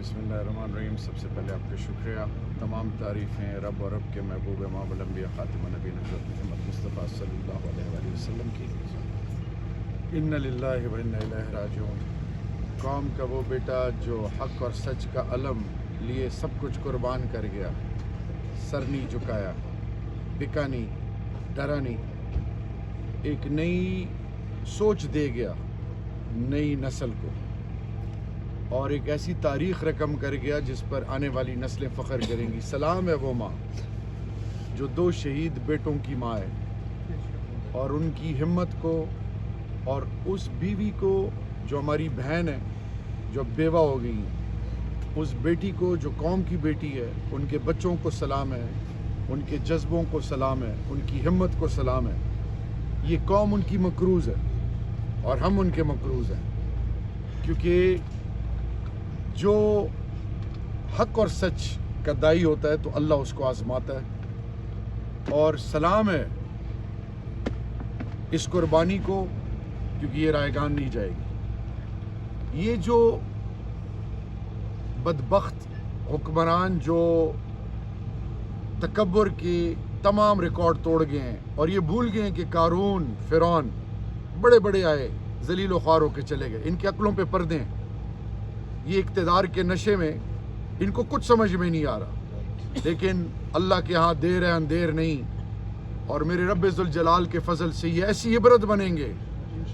बिस्मिल्लाहिर्रहमानिर्रहीम। सबसे पहले आपका शुक्रिया। तमाम तारीफ़ें रब और रब के महबूब इमामुल अंबिया खातिमुन नबीय्यीन हज़रत मोहम्मद मुस्तफ़ा सल्लल्लाहु अलैहि वसल्लम की। इन्ना लिल्लाहि व इन्ना इलैहि राजिऊन। कौम का वो बेटा जो हक़ और सच का अलम लिए सब कुछ कुर्बान कर गया, सर नहीं झुकाया, बिका नहीं, डरा नहीं, एक नई सोच दे गया नई नस्ल को, और एक ऐसी तारीख़ रकम कर गया जिस पर आने वाली नस्लें फ़ख्र करेंगी। सलाम है वो माँ जो दो शहीद बेटों की माँ है, और उनकी हिम्मत को, और उस बीवी को जो हमारी बहन है जो बेवा हो गई, उस बेटी को जो कौम की बेटी है, उनके बच्चों को सलाम है, उनके जज्बों को सलाम है, उनकी हिम्मत को सलाम है। ये कौम उनकी मकरूज़ है और हम उनके मकरूज़ हैं, क्योंकि जो हक़ और सच का दाई होता है तो अल्लाह उसको आज़माता है। और सलाम है इस कुर्बानी को, क्योंकि ये रायगान नहीं जाएगी। ये जो बदबख्त हुक्मरान जो तकब्बुर के तमाम रिकॉर्ड तोड़ गए हैं और ये भूल गए हैं कि कारून, फ़िरौन बड़े बड़े आए, ज़लील व ख्वार होकर चले गए, इनकी अक्लों पे पर्दे हैं। ये इक़्तिदार के नशे में इनको कुछ समझ में नहीं आ रहा, लेकिन अल्लाह के यहाँ देर है अंधेर नहीं। और मेरे रब्बे ज़ुल जलाल के फजल से ये ऐसी इबरत बनेंगे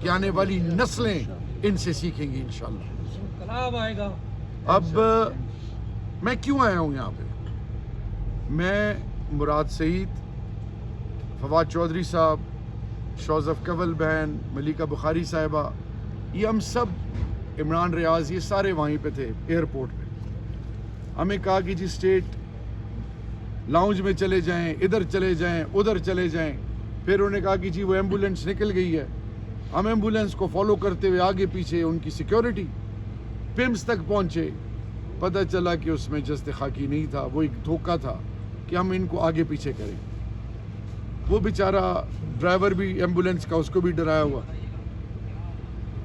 कि आने वाली नस्लें इनसे सीखेंगी इंशाअल्लाह। अब मैं क्यों आया हूँ यहाँ पे? मैं मुराद सईद, फवाद चौधरी साहब, शौज़फ़ कवल बहन, मलिका बुखारी साहिबा, ये हम सब, इमरान रियाज़, ये सारे वहीं पे थे एयरपोर्ट पे। हमें कहा कि जी स्टेट लाउंज में चले जाएं, इधर चले जाएं, उधर चले जाएं। फिर उन्होंने कहा कि जी वो एम्बुलेंस निकल गई है। हम एम्बुलेंस को फॉलो करते हुए आगे पीछे उनकी सिक्योरिटी पिम्स तक पहुंचे। पता चला कि उसमें जस्त खाकी नहीं था, वो एक धोखा था कि हम इनको आगे पीछे करें। वो बेचारा ड्राइवर भी एम्बुलेंस का, उसको भी डराया हुआ।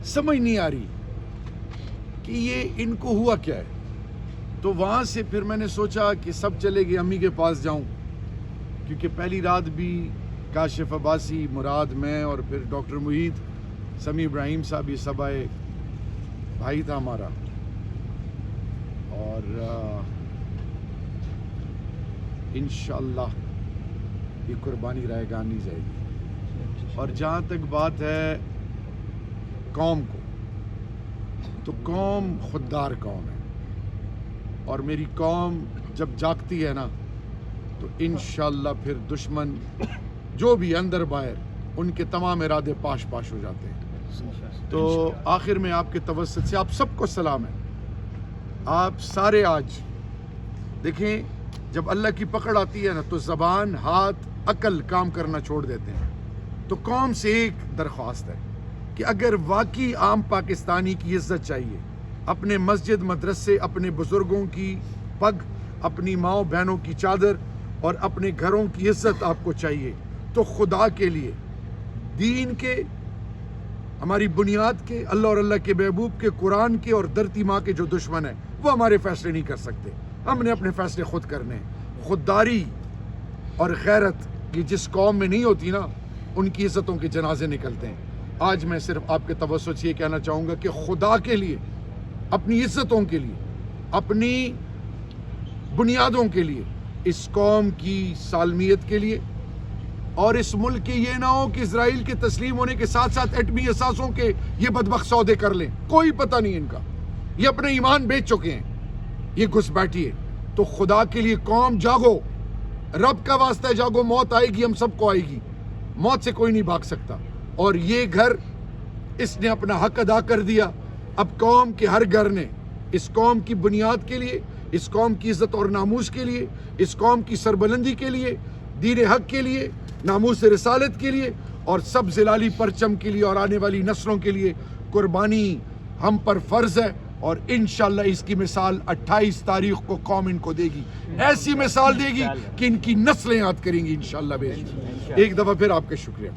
समझ नहीं आ रही कि ये इनको हुआ क्या है। तो वहाँ से फिर मैंने सोचा कि सब चले गए, अम्मी के पास जाऊँ, क्योंकि पहली रात भी काशिफ अब्बासी, मुराद, मैं और फिर डॉक्टर मुहीद, समी इब्राहिम साहब, ये सब आए, भाई था हमारा। और इंशाअल्लाह ये कुर्बानी रायगान नहीं जाएगी। और जहाँ तक बात है कौम को, तो कौम खुददार कौम है, और मेरी कौम जब जागती है ना तो इंशाअल्लाह फिर दुश्मन जो भी अंदर बाहर, उनके तमाम इरादे पाश पाश हो जाते हैं। तो आखिर में आपके तवस्सुत से आप सबको सलाम है। आप सारे आज देखें, जब अल्लाह की पकड़ आती है ना तो ज़बान, हाथ, अकल काम करना छोड़ देते हैं। तो कौम से एक दरख्वास्त है कि अगर वाकई आम पाकिस्तानी की इज्जत चाहिए, अपने मस्जिद मदरसे, अपने बुज़ुर्गों की पग, अपनी माओ बहनों की चादर और अपने घरों की इज्जत आपको चाहिए, तो खुदा के लिए, दीन के, हमारी बुनियाद के, अल्लाह और अल्लाह के महबूब के, कुरान के और धरती माँ के जो दुश्मन है वो हमारे फैसले नहीं कर सकते। हमने अपने फैसले खुद करने हैं। खुददारी और गैरत ये जिस कौम में नहीं होती ना, उनकी इज्जतों के जनाजे निकलते हैं। आज मैं सिर्फ आपके तवज्जुह से ये कहना चाहूँगा कि खुदा के लिए, अपनी इज्जतों के लिए, अपनी बुनियादों के लिए, इस कौम की सालमियत के लिए, और इस मुल्क के ये ना हो कि इजराइल के तस्लीम होने के साथ साथ एटमी असासों के ये बदबख्त सौदे कर लें। कोई पता नहीं इनका, ये अपने ईमान बेच चुके हैं, ये घुसपैठी है। तो खुदा के लिए कौम जागो, रब का वास्ता है जागो। मौत आएगी, हम सबको आएगी, मौत से कोई नहीं भाग सकता। और ये घर, इसने अपना हक अदा कर दिया। अब कौम के हर घर ने इस कौम की बुनियाद के लिए, इस कौम की इज्जत और नामूस के लिए, इस कौम की सरबलंदी के लिए, दीन हक के लिए, नामूस रिसालत के लिए, और सब ज़िलाली परचम के लिए और आने वाली नस्लों के लिए कुर्बानी हम पर फ़र्ज़ है। और इंशाअल्लाह इसकी मिसाल 28 तारीख को कौम इनको देगी, ऐसी मिसाल देगी कि इनकी नस्लें याद करेंगी इंशाअल्लाह। एक दफ़ा फिर आपका शुक्रिया।